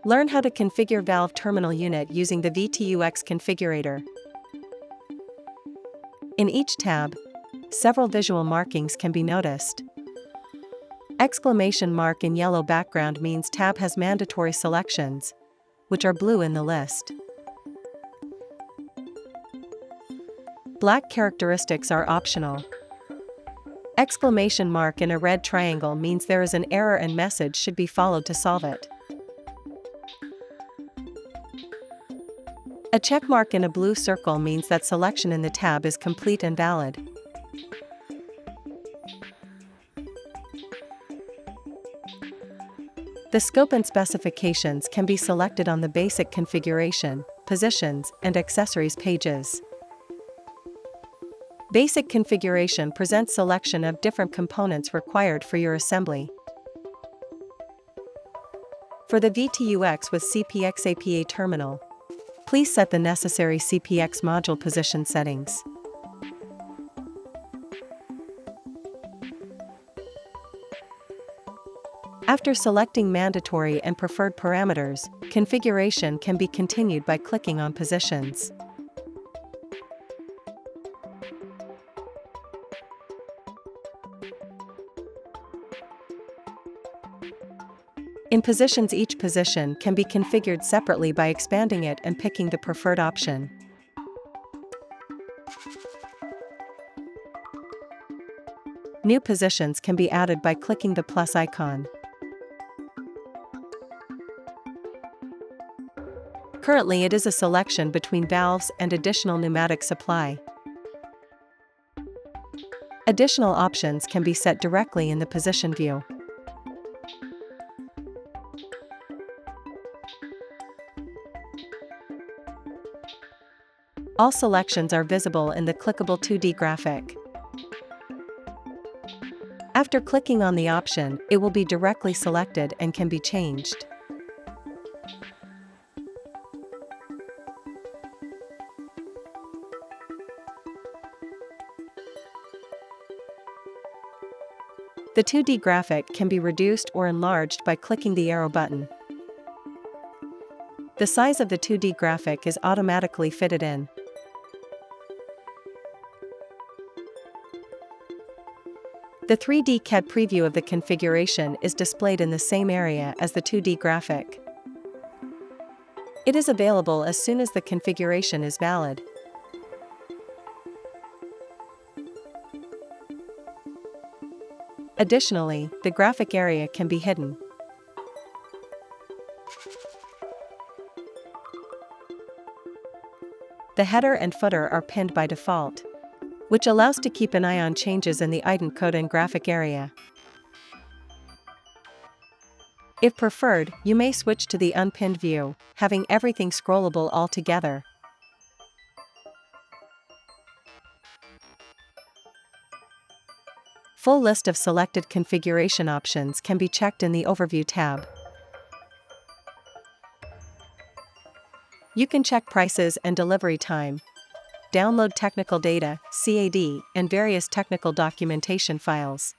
Learn how to configure valve terminal unit using the VTUX configurator. In each tab, several visual markings can be noticed. Exclamation mark in yellow background means tab has mandatory selections, which are blue in the list. Black characteristics are optional. Exclamation mark in a red triangle means there is an error and message should be followed to solve it. A check mark in a blue circle means that selection in the tab is complete and valid. The scope and specifications can be selected on the basic configuration, positions, and accessories pages. Basic configuration presents selection of different components required for your assembly. For the VTUX with CPX APA terminal, please set the necessary CPX module position settings. After selecting mandatory and preferred parameters, configuration can be continued by clicking on Positions. In Positions, each position can be configured separately by expanding it and picking the preferred option. New positions can be added by clicking the plus icon. Currently it is a selection between valves and additional pneumatic supply. Additional options can be set directly in the position view. All selections are visible in the clickable 2D graphic. After clicking on the option, it will be directly selected and can be changed. The 2D graphic can be reduced or enlarged by clicking the arrow button. The size of the 2D graphic is automatically fitted in. The 3D CAD preview of the configuration is displayed in the same area as the 2D graphic. It is available as soon as the configuration is valid. Additionally, the graphic area can be hidden. The header and footer are pinned by default, which allows to keep an eye on changes in the item code and graphic area. If preferred, you may switch to the unpinned view, having everything scrollable all together. Full list of selected configuration options can be checked in the Overview tab. You can check prices and delivery time, download technical data, CAD, and various technical documentation files.